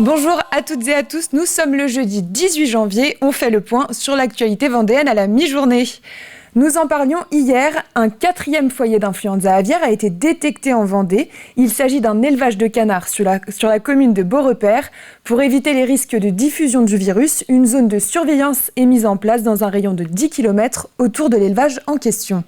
Bonjour à toutes et à tous, nous sommes le jeudi 18 janvier, on fait le point sur l'actualité vendéenne à la mi-journée. Nous en parlions hier, un 4e foyer d'influenza aviaire a été détecté en Vendée. Il s'agit d'un élevage de canards sur la commune de Beaurepaire. Pour éviter les risques de diffusion du virus, une zone de surveillance est mise en place dans un rayon de 10 km autour de l'élevage en question.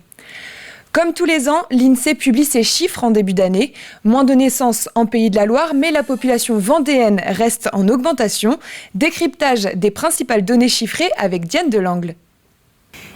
Comme tous les ans, l'INSEE publie ses chiffres en début d'année. Moins de naissances en Pays de la Loire, mais la population vendéenne reste en augmentation. Décryptage des principales données chiffrées avec Diane Delangle.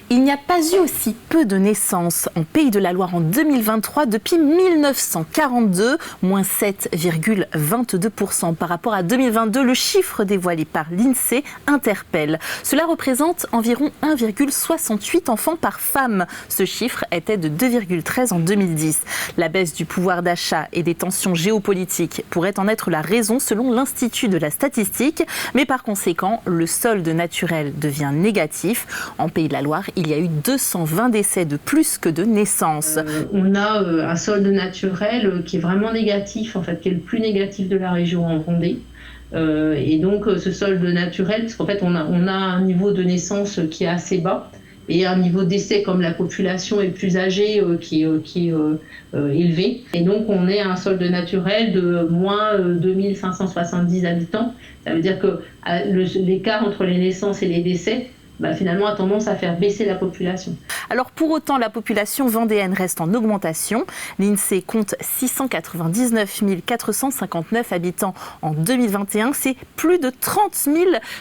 Il n'y a pas eu aussi peu de naissances en Pays de la Loire en 2023 depuis 1942, moins 7,22% par rapport à 2022. Le chiffre dévoilé par l'INSEE interpelle. Cela représente environ 1,68 enfants par femme. Ce chiffre était de 2,13 en 2010. La baisse du pouvoir d'achat et des tensions géopolitiques pourrait en être la raison selon l'Institut de la statistique. Mais par conséquent, le solde naturel devient négatif. En Pays de la Loire, il y a eu 220 décès de plus que de naissances. On a un solde naturel qui est vraiment négatif, en fait, qui est le plus négatif de la région en Vendée. Et donc ce solde naturel, parce qu'en fait on a un niveau de naissance qui est assez bas et un niveau d'essai, comme la population est plus âgée, qui est élevé. Et donc on est à un solde naturel de moins 2570 habitants. Ça veut dire que l'écart entre les naissances et les décès finalement a tendance à faire baisser la population. Alors pour autant, la population vendéenne reste en augmentation. L'INSEE compte 699 459 habitants en 2021. C'est plus de 30 000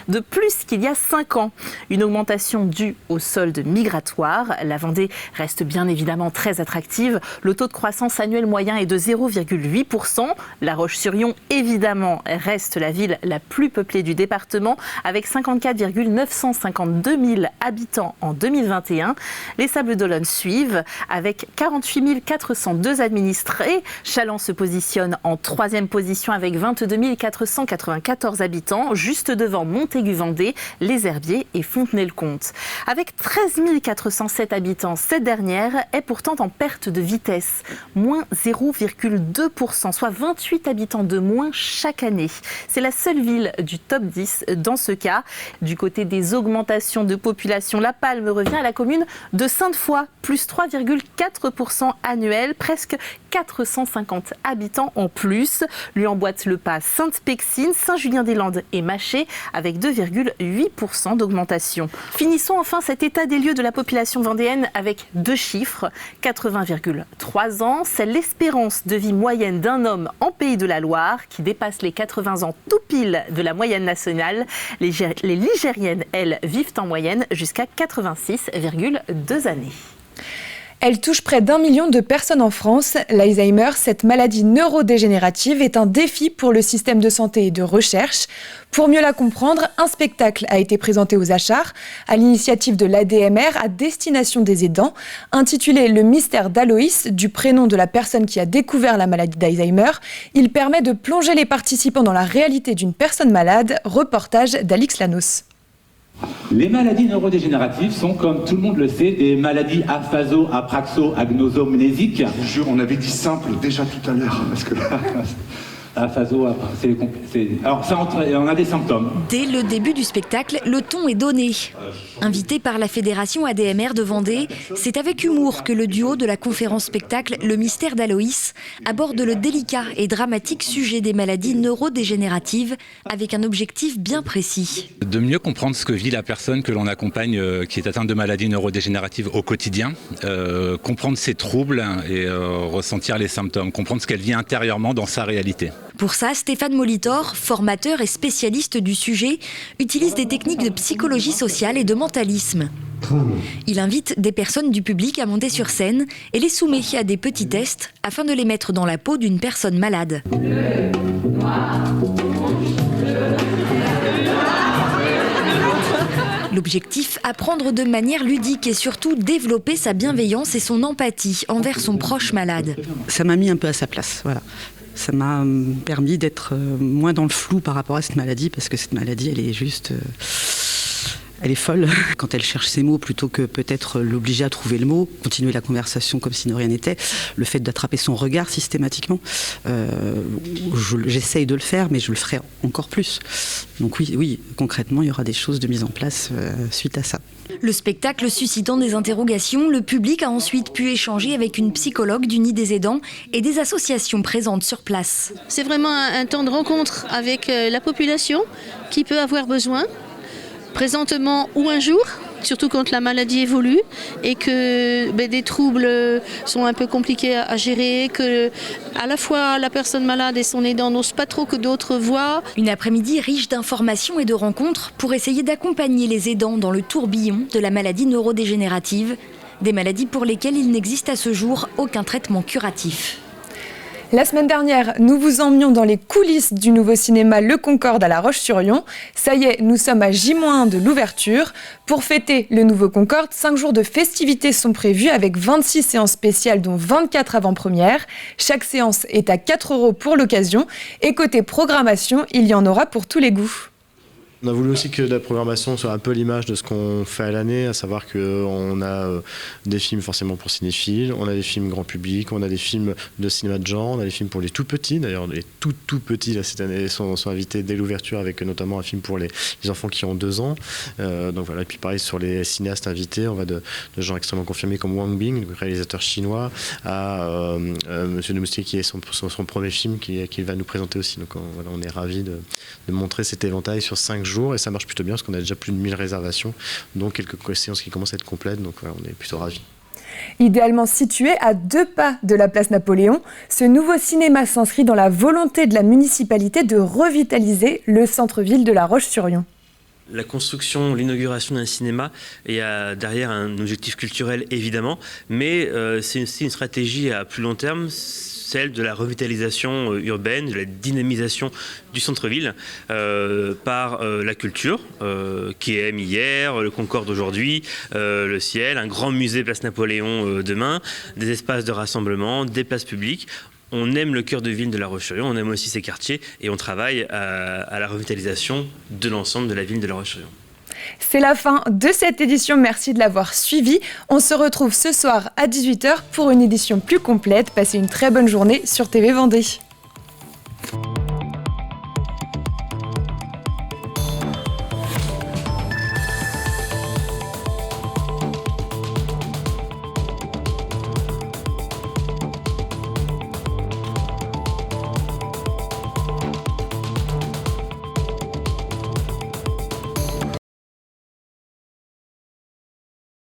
de plus qu'il y a 5 ans. Une augmentation due au solde migratoire. La Vendée reste bien évidemment très attractive. Le taux de croissance annuel moyen est de 0,8%. La Roche-sur-Yon, évidemment, reste la ville la plus peuplée du département avec 54 952 000 habitants en 2021. Les Sables-d'Olonne suivent avec 48 402 administrés. Challans se positionne en 3e position avec 22 494 habitants, juste devant Montaigu-Vendée, Les Herbiers et Fontenay-le-Comte. Avec 13 407 habitants, cette dernière est pourtant en perte de vitesse, moins 0,2%, soit 28 habitants de moins chaque année. C'est la seule ville du top 10 dans ce cas. Du côté des augmentations de population, la palme revient à la commune de Sainte-Foy, plus 3,4% annuel, presque 450 habitants en plus. Lui emboîte le pas Sainte-Pexine, Saint-Julien-des-Landes et Maché avec 2,8% d'augmentation. Finissons enfin cet état des lieux de la population vendéenne avec 2 chiffres. 80,3 ans, c'est l'espérance de vie moyenne d'un homme en Pays de la Loire qui dépasse les 80 ans tout pile de la moyenne nationale. Les Ligériennes, elles, vivent en moyenne jusqu'à 86,2 années. Elle touche près d'1 million de personnes en France. L'Alzheimer, cette maladie neurodégénérative, est un défi pour le système de santé et de recherche. Pour mieux la comprendre, un spectacle a été présenté aux Achars à l'initiative de l'ADMR à destination des aidants, intitulé « Le mystère d'Aloïs », du prénom de la personne qui a découvert la maladie d'Alzheimer. Il permet de plonger les participants dans la réalité d'une personne malade. Reportage d'Alix Lanos. Les maladies neurodégénératives sont, comme tout le monde le sait, des maladies aphaso-apraxo-agnosomnésiques. Je vous jure, on avait dit simple déjà tout à l'heure, parce que là... Alors ça, on a des symptômes. Dès le début du spectacle, le ton est donné. Invité par la Fédération ADMR de Vendée, c'est avec humour que le duo de la conférence spectacle Le mystère d'Aloïs aborde le délicat et dramatique sujet des maladies neurodégénératives avec un objectif bien précis. De mieux comprendre ce que vit la personne que l'on accompagne qui est atteinte de maladies neurodégénératives au quotidien, comprendre ses troubles et ressentir les symptômes, comprendre ce qu'elle vit intérieurement dans sa réalité. Pour ça, Stéphane Molitor, formateur et spécialiste du sujet, utilise des techniques de psychologie sociale et de mentalisme. Il invite des personnes du public à monter sur scène et les soumet à des petits tests afin de les mettre dans la peau d'une personne malade. L'objectif, apprendre de manière ludique et surtout développer sa bienveillance et son empathie envers son proche malade. Ça m'a mis un peu à sa place, voilà. Ça m'a permis d'être moins dans le flou par rapport à cette maladie, parce que cette maladie, elle est juste... Elle est folle quand elle cherche ses mots plutôt que peut-être l'obliger à trouver le mot, continuer la conversation comme si de rien n'était. Le fait d'attraper son regard systématiquement, j'essaye de le faire, mais je le ferai encore plus. Donc oui, concrètement, il y aura des choses de mise en place suite à ça. Le spectacle suscitant des interrogations, le public a ensuite pu échanger avec une psychologue du Nid des aidants et des associations présentes sur place. C'est vraiment un temps de rencontre avec la population qui peut avoir besoin, présentement ou un jour, surtout quand la maladie évolue et que des troubles sont un peu compliqués à gérer, que à la fois la personne malade et son aidant n'osent pas trop que d'autres voient. Une après-midi riche d'informations et de rencontres pour essayer d'accompagner les aidants dans le tourbillon de la maladie neurodégénérative, des maladies pour lesquelles il n'existe à ce jour aucun traitement curatif. La semaine dernière, nous vous emmenions dans les coulisses du nouveau cinéma Le Concorde à La Roche-sur-Yon. Ça y est, nous sommes à J-1 de l'ouverture. Pour fêter le nouveau Concorde, 5 jours de festivités sont prévus avec 26 séances spéciales dont 24 avant-premières. Chaque séance est à 4 € pour l'occasion. Et côté programmation, il y en aura pour tous les goûts. On a voulu aussi que la programmation soit un peu l'image de ce qu'on fait à l'année, à savoir qu'on a des films forcément pour cinéphiles, on a des films grand public, on a des films de cinéma de genre, on a des films pour les tout petits. D'ailleurs, les tout petits là, cette année sont invités dès l'ouverture avec notamment un film pour les enfants qui ont 2 ans. Donc voilà, et puis pareil sur les cinéastes invités, on va de gens extrêmement confirmés comme Wang Bing, le réalisateur chinois, à Monsieur de Moustier qui est son premier film qu'il va nous présenter aussi. Donc voilà, on est ravis de montrer cet éventail sur 5 jours et ça marche plutôt bien parce qu'on a déjà plus de 1000 réservations, donc quelques séances qui commencent à être complètes, donc voilà, on est plutôt ravis. Idéalement situé à 2 pas de la place Napoléon, ce nouveau cinéma s'inscrit dans la volonté de la municipalité de revitaliser le centre-ville de La Roche-sur-Yon. La construction, l'inauguration d'un cinéma, il y a derrière un objectif culturel évidemment, mais c'est aussi une stratégie à plus long terme, celle de la revitalisation urbaine, de la dynamisation du centre-ville par la culture, qui aime hier, le Concorde aujourd'hui, le ciel, un grand musée Place Napoléon demain, des espaces de rassemblement, des places publiques. On aime le cœur de ville de La Roche-sur-Yon, on aime aussi ses quartiers et on travaille à la revitalisation de l'ensemble de la ville de La Roche-sur-Yon. C'est la fin de cette édition, merci de l'avoir suivi. On se retrouve ce soir à 18h pour une édition plus complète. Passez une très bonne journée sur TV Vendée.